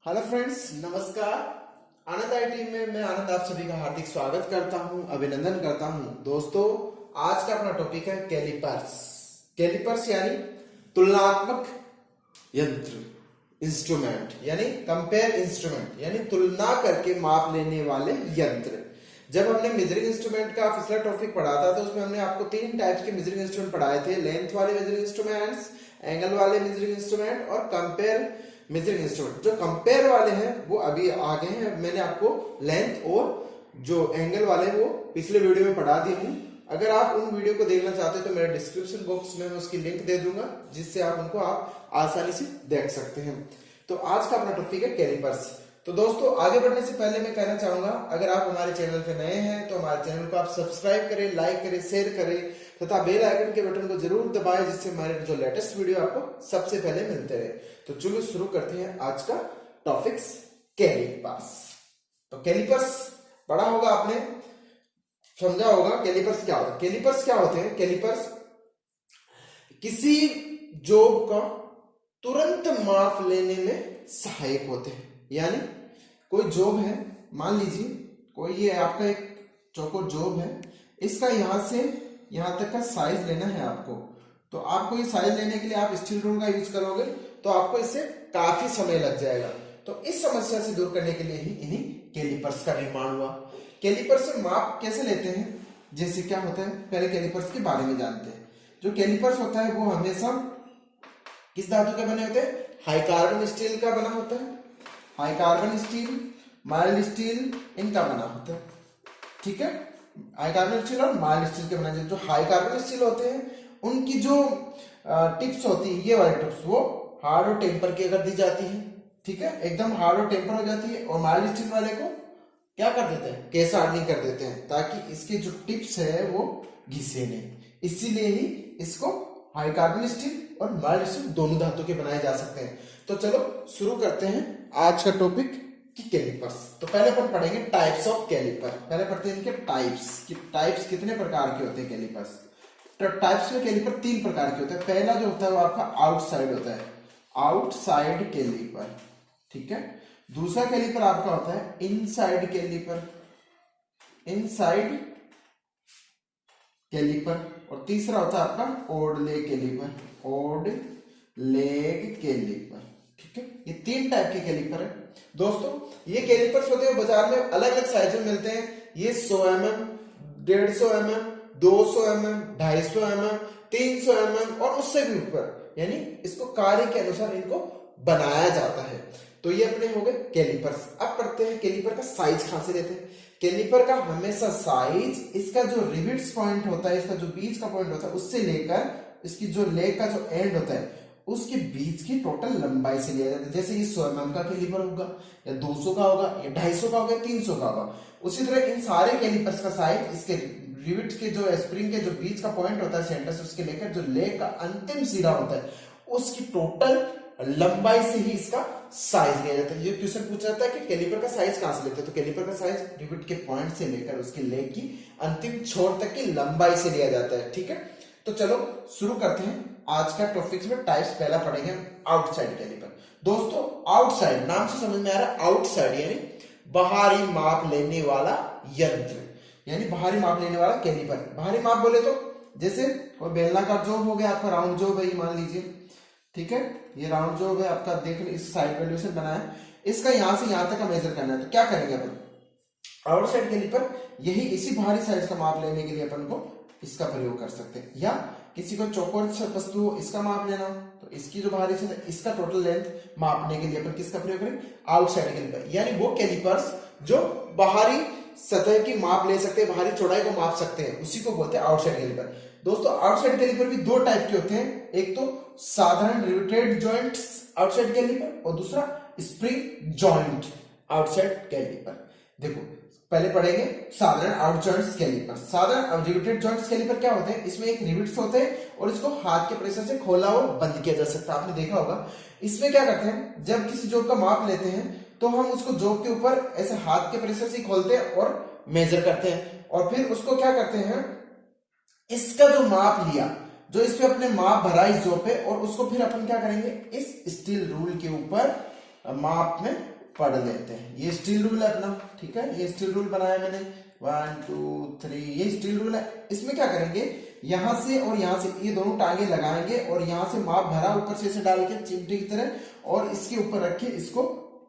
Hello friends, नमस्कार। आनंद IT में मैं आनंद आप सभी का हार्दिक स्वागत करता हूं, अभिनंदन करता हूं। दोस्तों, आज का अपना टॉपिक है कैलिपर्स। कैलिपर्स यानी तुलनात्मक यंत्र, इंस्ट्रूमेंट यानी कंपेयर इंस्ट्रूमेंट, यानी तुलना करके माप लेने वाले यंत्र। जब हमने मेजरिंग इंस्ट्रूमेंट का पिछला टॉपिक पढ़ा था तो उसमें हमने आपको तीन टाइप्स के मेजरिंग इंस्ट्रूमेंट पढ़ाए थे: लेंथ वाले मेजरिंग इंस्ट्रूमेंट्स, एंगल वाले मेजरिंग इंस्ट्रूमेंट और कंपेयर मेजरिंग इंस्ट्रूमेंट। जो कंपेयर वाले हैं वो अभी आ गए हैं। मैंने आपको लेंथ और जो एंगल वाले वो पिछले वीडियो में पढ़ा दिए हूं। अगर आप उन वीडियो को देखना चाहते हैं तो मेरे डिस्क्रिप्शन बॉक्स में मैं उसकी लिंक दे दूंगा, जिससे आप उनको आप आसानी से देख सकते हैं। तो आज का अपना टॉपिक है कैलिपर्स। तो दोस्तों, आगे बढ़ने से पहले मैं कहना चाहूंगा, अगर आप हमारे चैनल पे नए हैं तो हमारे चैनल को आप सब्सक्राइब करें, लाइक करें, शेयर करें तथा बेल आइकन के बटन को जरूर दबाएं, जिससे हमारे जो लेटेस्ट वीडियो आपको सबसे पहले मिलते रहे। तो चलो शुरू करते हैं आज का टॉपिक्स, कैलिपर्स। तो कैलिपर्स पढ़ा होगा आपने, समझा होगा कैलिपर्स क्या होता है। कैलिपर्स क्या होते हैं? कैलिपर्स किसी जॉब का तुरंत माप लेने में सहायक होते हैं। यानी कोई जॉब है, मान लीजिए कोई ये आपका एक चौकोर जॉब है, इसका यहां से यहां तक का साइज लेना है आपको। तो आपको ये साइज लेने के लिए आप स्टील रूल का यूज करोगे तो आपको इससे काफी समय लग जाएगा। तो इस समस्या से दूर करने के लिए ही इन्हीं कैलिपर्स का निर्माण हुआ। कैलिपर्स से माप कैसे लेते हैं, जैसे क्या होता है, पहले कैलिपर्स के बारे में जानते हैं। जो कैलिपर्स होता है वो हमेशा किस धातु के बने होते हैं? हाई कार्बन स्टील का बना होता है। High carbon steel, mild steel, इनका बना होता है। ठीक है, हाई कार्बन स्टील और माइल्ड स्टील के बना। जो हाई कार्बन स्टील होते हैं उनकी जो टिप्स होती है, ये वाली टिप्स, वो हार्ड और टेम्पर की अगर दी जाती है, ठीक है, एकदम हार्ड और टेम्पर हो जाती है। और माइल्ड स्टील वाले को क्या कर देते हैं? केस हार्डनिंग कर देते हैं, ताकि इसकी जो टिप्स है वो घिसे नहीं। इसीलिए ही इसको हाई कार्बन स्टील और माइल्ड स्टील दोनों धातु के बनाए जा सकते हैं। तो चलो शुरू करते हैं आज का टॉपिक कि कैलिपर्स। तो पहले अपन पढ़ेंगे टाइप्स ऑफ कैलिपर। पहले पढ़ते हैं इनके टाइप्स कि टाइप्स कितने प्रकार के होते हैं कैलिपर्स। तो टाइप्स में कैलिपर तीन प्रकार के होते हैं। पहला जो होता है वो आपका आउटसाइड होता है, आउटसाइड कैलिपर। ठीक है। दूसरा कैलिपर आपका होता है इनसाइड कैलिपर, इनसाइड कैलिपर। और तीसरा होता है आपका odd leg caliper, odd leg caliper. ठीक है, ये तीन टाइप के कैलिपर है। दोस्तों, ये कैलिपर्स होते हैं बाजार में अलग अलग साइज में मिलते हैं। ये 100 mm, 150 mm, 200 mm, 250 mm, 300 mm और उससे भी ऊपर, यानी इसको कार्य के अनुसार इनको बनाया जाता है। तो ये अपने हो गए कैलिपर्स। अब पढ़ते हैं कैलिपर का साइज कहां से लेते हैं। कैलिपर का हमेशा साइज इसका जो रिविट्स पॉइंट होता है, इसका जो बीच का पॉइंट होता है, उससे लेकर इसकी जो लेग का जो एंड होता है उसके बीच की टोटल लंबाई से लिया जाता है। जैसे ये 100 mm का कैलिपर होगा, या 200 का होगा, या 250 का होगा, 300 का होगा। उसी तरह इन सारे कैलिपर्स का साइज इसके रिविट के जो स्प्रिंग के जो बीच का पॉइंट होता है सेंटर से उसके लेकर जो लेग का अंतिम सिरा होता है उसकी टोटल लंबाई से ही इसका साइज लिया जाता है। ये क्वेश्चन पूछा जाता है कि कैलिपर का साइज कहां से लेते हैं। तो कैलिपर का साइज रिविट के पॉइंट से लेकर उसके लेग की अंतिम छोर तक की लंबाई से लिया जाता है। ठीक है, तो चलो शुरू करते हैं आज का टॉपिक में टाइप्स। पहला पढ़ेंगे आउटसाइड कैलिपर। दोस्तों, आउटसाइड नाम से समझ में आ रहा है, आउटसाइड यानी बाहरी माप लेने वाला यंत्र, यानी बाहरी माप लेने वाला कैलिपर। बाहरी माप बोले तो जैसे कोई बेलनाकार जॉब हो गया, आपका राउंड जॉब है, ये मान लीजिए। ठीक है, ये राउंड जॉब है आपका, देख इस साइड वैल्यूएशन बना है, इसका यहां से यहां तक का मेजर करना है। तो क्या करेंगे अपन? आउटसाइड कैलिपर यही इसी बाहरी साइज का माप लेने के लिए अपन को इसका प्रयोग कर सकते हैं। या किसी को चौकोर वस्तु हो, इसका माप लेना, तो इसकी जो बाहरी साइज है इसका टोटल लेंथ मापने के लिए अपन किसका प्रयोग करें? Outside caliper. यानी वो कैलिपर्स जो बाहरी सतह की माप ले सकते हैं, बाहरी चौड़ाई को माप सकते हैं, उसी को बोलते हैं आउटसाइड कैलिपर। दोस्तों, आउटसाइड कैलिपर भी दो टाइप के होते हैं। एक तो साधारण रिवेटेड जॉइंट आउटसाइड कैलिपर और दूसरा स्प्रिंग जॉइंट आउटसाइड कैलिपर। देखो, पहले पढ़ेंगे साधारण आउट जॉइंट्स कैलिपर। साधारण रिवेटेड जॉइंट्स कैलिपर क्या होते हैं? इसमें एक रिविट्स होते हैं और इसको हाथ के प्रेशर से खोला और बंद किया जा सकता है। आपने देखा होगा। इसमें क्या करते हैं, जब किसी जॉब का माप लेते हैं तो हम उसको जॉब के ऊपर ऐसे हाथ के प्रेशर से खोलते हैं और मेजर करते हैं, और फिर उसको क्या करते हैं, इसका जो माप लिया, जो इस पे अपने माप भरा इस जॉब पे, और उसको फिर अपन क्या करेंगे, इस स्टील रूल के ऊपर माप में पढ़ लेते हैं। ये स्टील रूल है अपना, ठीक है, ये स्टील रूल बनाया मैंने 1 2 3, ये स्टील रूल है। इसमें क्या करेंगे, यहां से और यहां से ये दोनों टांगे लगाएंगे और यहां से माप भरा ऊपर से इसे डाल के चिमटे की तरह और इसके ऊपर रख के इसको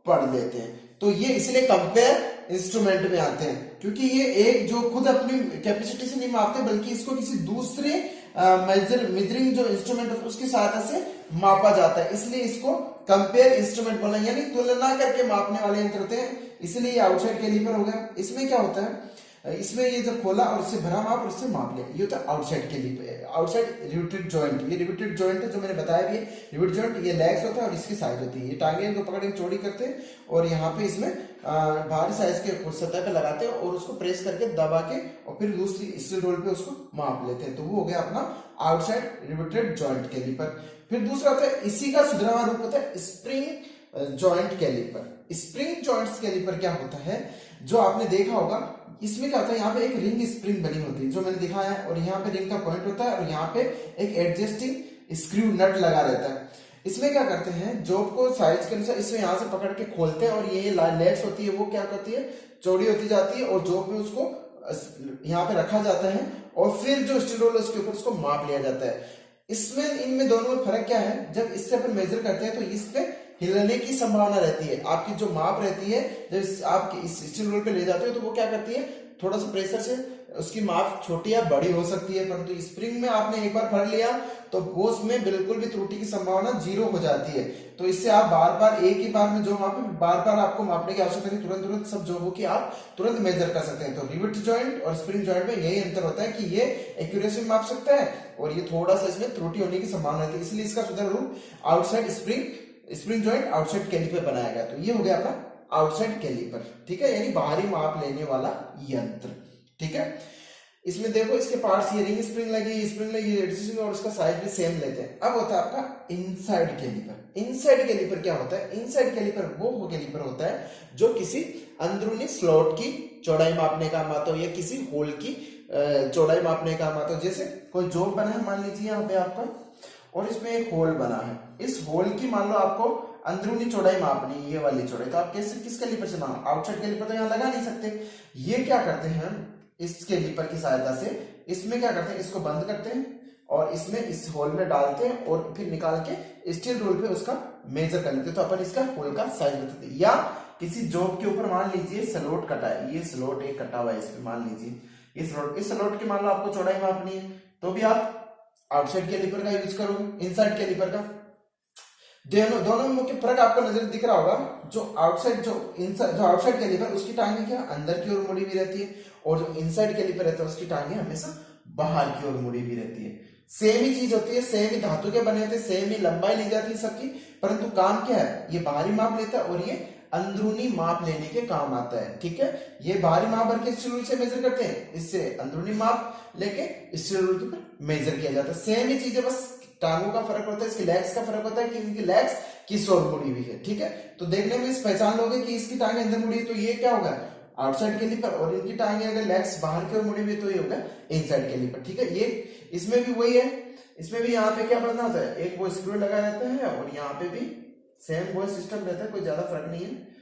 पढ़ लेते हैं। तो ये इसलिए कंपेयर इंस्ट्रूमेंट में आते हैं, क्योंकि ये एक जो खुद अपनी कैपेसिटी से नहीं मापते बल्कि इसको किसी दूसरे मेजरिंग जो इंस्ट्रूमेंट है उसकी सहायता से मापा जाता है, इसलिए इसको कंपेयर इंस्ट्रूमेंट बोला, यानी तुलना करके मापने वाले यंत्र होते हैं, इसलिए ये आउटसाइड कैलिपर हो गया। इसमें क्या होता है, इसमें ये जब खोला और इससे भरा माप और इससे माप लिया, ये होता है outside caliper, outside riveted joint. ये रिवेटेड जॉइंट है जो मैंने बताया भी है, रिवेट जॉइंट, ये लेग्स होता है और इसकी साइज होती है, ये टांगे को पकड़ के चौड़ी करते हैं और यहाँ पे इसमें बाहरी साइज के सतह पे लगाते हैं और उसको प्रेस करके दबा के और फिर दूसरी स्टील रोल पे उसको माप लेते हैं। तो वो हो गया अपना आउटसाइड रिवेटेड जॉइंट कैलिपर। फिर दूसरा होता है, इसी का सुधरा हुआ रूप होता है spring joint caliper. Spring joint caliper क्या होता है, जो आपने देखा होगा, इसमें क्या होता है, यहाँ पे एक रिंग स्प्रिंग बनी होती है जो मैंने दिखाया है और यहाँ पे रिंग का पॉइंट होता है और यहाँ पे एक एडजस्टिंग स्क्रू नट लगा रहता है। इसमें क्या करते हैं, जॉब को साइज के अनुसार इसमें यहाँ से पकड़ के खोलते हैं और ये लेग्स होती है वो क्या करती है, चौड़ी होती जाती है और जॉब में उसको यहाँ पे रखा जाता है और फिर जो स्टील रोल है उसके ऊपर उसको माप लिया जाता है। इसमें इनमें दोनों में फर्क क्या है, जब इससे अपन मेजर करते हैं तो इसमें हिलने की संभावना रहती है, आपकी जो माप रहती है जब आप इस स्टील रोल पे ले जाते हो तो वो क्या करती है, थोड़ा सा प्रेशर से उसकी माप छोटी या बड़ी हो सकती है, परंतु स्प्रिंग में आपने एक बार भर लिया तो वो उसमें बिल्कुल भी त्रुटि की संभावना 0 हो जाती है। तो इससे आप बार बार एक ही बार में जो मापे, बार बार आपको मापने की आवश्यकता नहीं, तुरंत तुरंत सब जो हो कि आप तुरंत मेजर कर सकते हैं। तो रिवेट जॉइंट और स्प्रिंग जॉइंट में यही अंतर होता है कि ये एक्यूरेसी में माप सकता है और ये थोड़ा सा इसमें त्रुटि होने की संभावना रहती है, इसलिए इसका सुधरा रूप outside spring joint outside caliper बनाया गया। तो ये हो गया अपना आउटसाइड कैलिपर, ठीक है, यानी बाहरी माप लेने वाला यंत्र, ठीक है। इसमें देखो इसके पार्ट्स, ये रिंग स्प्रिंग लगी और इसका साइज भी सेम लेते हैं। अब होता है आपका इनसाइड कैलिपर। इनसाइड कैलिपर क्या होता है, इनसाइड कैलिपर वो कैलिपर होता है जो किसी अंदरूनी स्लॉट की चौड़ाई मापने का काम आता हो या किसी होल की चौड़ाई मापने का काम आता हो। जैसे कोई जॉब बना है मान लीजिए यहाँ पे आपका और इसमें एक होल बना है, इस होल की मान लो आपको अंदरूनी चौड़ाई मापनी है, ये वाली चौड़ाई, तो आप कैसे किस कैलिपर से मापो, आउटसाइड कैलिपर तो यहाँ लगा नहीं सकते। ये क्या करते हैं, इस कैलिपर की सहायता से इसमें क्या करते हैं, इसको बंद करते हैं और इसमें इस होल में डालते हैं और फिर निकाल के स्टील रोल पे उसका मेजर कर लेते हैं। तो अपन इसका होल का साइज बताते हैं। या किसी जॉब के ऊपर मान लीजिए स्लॉट कटा है, ये स्लॉट एक कटा हुआ है, इस पे मान लीजिए ये स्लॉट, इस स्लॉट की मान लो आपको चौड़ाई मापनी है तो भी आप आउटसाइड कैलिपर का यूज करोगे, इनसाइड कैलिपर का। दोनों में मुख्य फर्क आपको नजर दिख रहा होगा, जो आउटसाइड कैलिपर उसकी टांगे क्या अंदर की ओर मुड़ी हुई रहती है और जो इनसाइड कैलिपर रहता है उसकी टांगे हमेशा बाहर की ओर मुड़ी हुई रहती है। सेम ही चीज होती है, सेम ही धातु के बने होते हैं, सेम ही लंबाई ली जाती है सबकी, परंतु काम क्या है, ये बाहरी माप लेता है और ये अंदरूनी माप लेने के काम आता है, ठीक है। ये बाहरी माप भर के स्टील रूल से मेजर करते हैं, इससे अंदरूनी माप लेके स्टील रूल के ऊपर मेजर किया जाता है। सेम ही चीज है, बस टांगों का फर्क होता है, इसकी लेग्स का फर्क होता है कि इनकी लेग्स किस ओर मुड़ी हुई है, ठीक है। तो देखने में इस पहचान लोगे कि इसकी टांगे अंदर मुड़ी है तो ये क्या होगा, आउटसाइड कैलिपर, और इनकी टांगे अगर लेग्स बाहर की ओर मुड़ी हुई तो ये होगा इनसाइड कैलिपर, ठीक है। ये इसमें भी वही है, इसमें भी यहाँ पे क्या बनना होता है, एक वो स्क्रू लगा रहता है और यहाँ पे भी सेम वो सिस्टम रहता है, कोई ज्यादा फर्क नहीं है।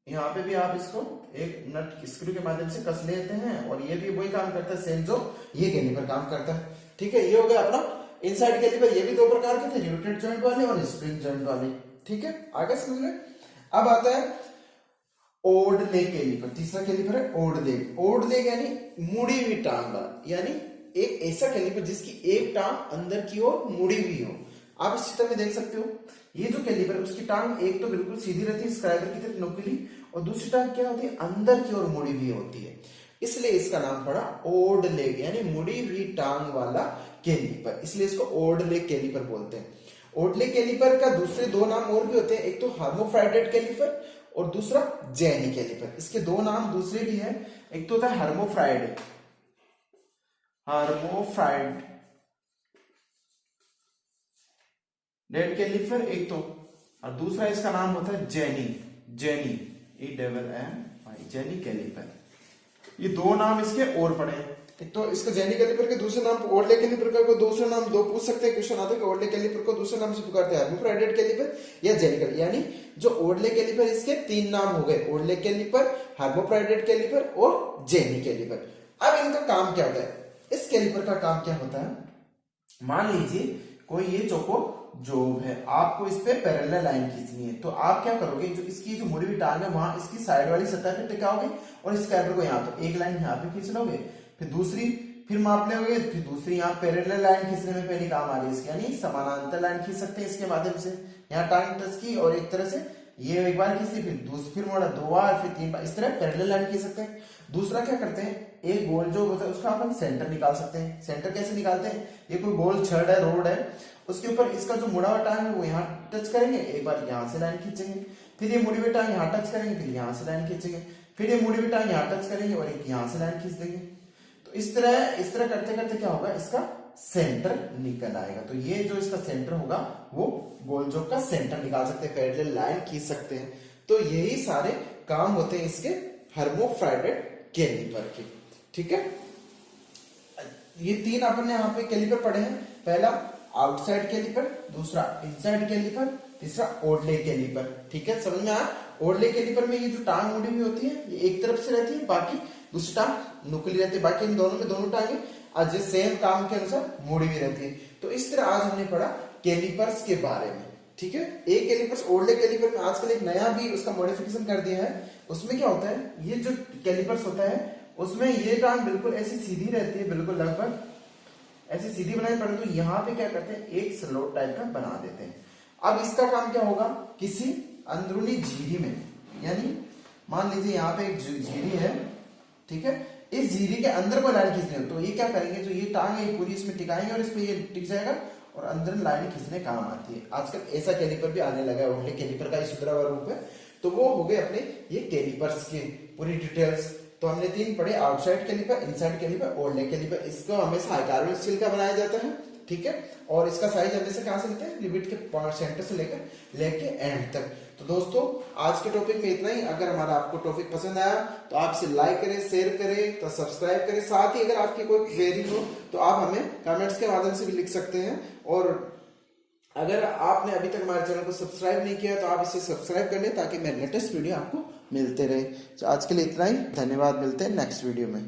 यहाँ पे भी आप इसको एक नट स्क्रू के माध्यम से कस लेते हैं और ये भी वही काम करता है सेम जो ये कैलिपर काम करता है, ठीक है। ये हो गया अपना इनसाइड कैलिपर। ये भी दो प्रकार के थे, रिवेटेड जॉइंट वाले और स्प्रिंग जॉइंट वाले, ठीक है। आगे समझ में। अब आता है ओड लेग कैलिपर। तीसरा कैलिपर है ओड लेग। ओड लेग यानी मुड़ी हुई टांग वाला, यानी एक ऐसा कैलिपर जिसकी एक टांग अंदर की ओर मुड़ी हुई हो। आप इस चित्र में देख सकते हो, ये जो कैलिपर है उसकी टांग एक तो बिल्कुल सीधी रहती है स्क्राइबर की तरफ नुकीली, और दूसरी टांग क्या होती है, अंदर की ओर मुड़ी हुई होती है, इसलिए इसका नाम पड़ा ओड लेग, यानी मुड़ी हुई टांग वाला कैलिपर, इसलिए इसको ओड लेग कैलिपर बोलते हैं। ओड लेग कैलिपर का दूसरे दो नाम और भी होते हैं, एक तो हर्मोफ्राइडेड कैलिपर और दूसरा जेनी कैलिपर। इसके दो नाम दूसरे भी हैं, एक तो होता है हर्मोफ्राइड डेड कैलिपर एक तो, और दूसरा इसका नाम होता है जेनी जेनी कैलिपर। ये दो नाम इसके और पड़े हैं। तो इसका जेनी कैलिपर के दूसरे नाम ओडले कैलिपर का दूसरा नाम दो पूछ सकते हैं, क्वेश्चन आता है कि ओडले कैलिपर को दूसरे नाम से पुकारते हैं हार्मोफ्राइडेट कैलिपर या जेनी कैलिपर। यानी जो ओडले कैलिपर इसके तीन नाम हो गए, ओडले कैलिपर, हार्मोफ्राइडेट कैलिपर और जेनी कैलिपर। अब इनका काम क्या होता है? इस कैलिपर का काम क्या होता है? मान लीजिए कोई ये चौको जोब है, आपको इस पे पैरेलल लाइन खींचनी है, तो आप क्या करोगे, जो इसकी जो मुड़ी हुई टांग है वहां इसकी साइड वाली सतह पे टिकाओगे और इस कैलिपर को यहाँ तो एक लाइन यहाँ पे खींच लोगे, फिर दूसरी फिर माप लोगे, फिर दूसरी यहाँ पैरेलल लाइन खींचने में पहली काम आ रही है इसकी, यानी समानांतर लाइन खींच सकते हैं इसके माध्यम से। यहाँ टांग टच की और एक तरह से ये एक बार खींची, फिर मोड़ा दो बार, फिर तीन बार, इस तरह पैरेलल लाइन खींच सकते हैं। दूसरा क्या करते हैं, एक गोल जो होता है उसका अपन सेंटर निकाल सकते हैं। सेंटर कैसे निकालते हैं? ये कोई गोल छड़ है, रोड है, उसके ऊपर इसका जो मुड़ा हुआ टांग है वो यहाँ टच करेंगे, एक बार यहाँ से लाइन खींचेंगे, फिर ये मुड़ी हुई टांग यहाँ टच करेंगे, फिर यहाँ से लाइन खींचेंगे, फिर ये मुड़ी हुई टांग यहाँ टच करेंगे और एक यहाँ से लाइन खींच देंगे। तो इस तरह करते करते क्या होगा, इसका सेंटर निकल आएगा। तो ये जो इसका सेंटर होगा वो गोल जोक का सेंटर निकाल सकते हैं, पैरेलल लाइन खींच सकते हैं। तो यही सारे काम होते हैं इसके हार्मोफ्राइडेट कैलिपर के। ठीक है, ये तीन अपन ने यहाँ पे कैलिपर पढ़े हैं। पहला आउटसाइड कैलिपर, दूसरा इनसाइड कैलिपर, तीसरा ओडले कैलिपर। ठीक है, समझ में आया? ओडले कैलिपर में ये जो टांग मुड़ी हुई होती है ये एक तरफ से रहती है, बाकी दूसरी टांग नुकली रहती है, बाकी इन दोनों में दोनों टांगे आज सेम काम के अनुसार मुड़ी हुई रहती है। तो इस तरह आज हमने पढ़ा कैलिपर्स के बारे में। ठीक है, एक कैलिपर्स ओडले कैलिपर में आजकल एक नया भी उसका मॉडिफिकेशन कर दिया है। उसमें क्या होता है, ये जो कैलिपर्स होता है उसमें ये टांग बिल्कुल ऐसी सीधी रहती है, बिल्कुल लगभग ऐसी सीधी बनाई, परंतु यहाँ पे क्या करते हैं, एक स्लोट टाइप का बना देते हैं। अब इसका काम क्या होगा, किसी अंदरूनी झिरी में, यानी मान लीजिए यहाँ पे एक झिरी है, ठीक है, इस झिरी के अंदर को लाइन खींचनी हो तो ये क्या करेंगे, जो ये टांग है पूरी इसमें टिकाएंगे और इस पे ये टिक जाएगा और अंदर लाइन खींचने काम आती है। आजकल ऐसा कैलिपर भी आने लगा है, ओडले कैलिपर का सुधरा हुआ रूप है। तो वो हो गए अपने ये कैलिपर्स के पूरी डिटेल्स। तो हमने तीन पढ़े, outside caliper, inside caliper, oddleg caliper. इसको हमेशा हाइकार्बन स्टील का बनाया जाता है। ठीक है, और इसका साइज हमेशा कहां से लेते हैं, रिबिट के सेंटर से लेके एंड तक। तो दोस्तों आज के टॉपिक में इतना ही। अगर हमारा आपको टॉपिक पसंद आया तो आप इसे लाइक करें, शेयर करें, तो सब्सक्राइब करें। साथ ही अगर आपकी कोई क्वेरी हो तो आप हमें कमेंट्स के माध्यम से भी लिख सकते हैं। और अगर आपने अभी तक हमारे चैनल को सब्सक्राइब नहीं किया तो आप इसे सब्सक्राइब कर लें ताकि मेरे लेटेस्ट वीडियो आपको मिलते रहे। तो आज के लिए इतना ही, धन्यवाद, मिलते हैं नेक्स्ट वीडियो में।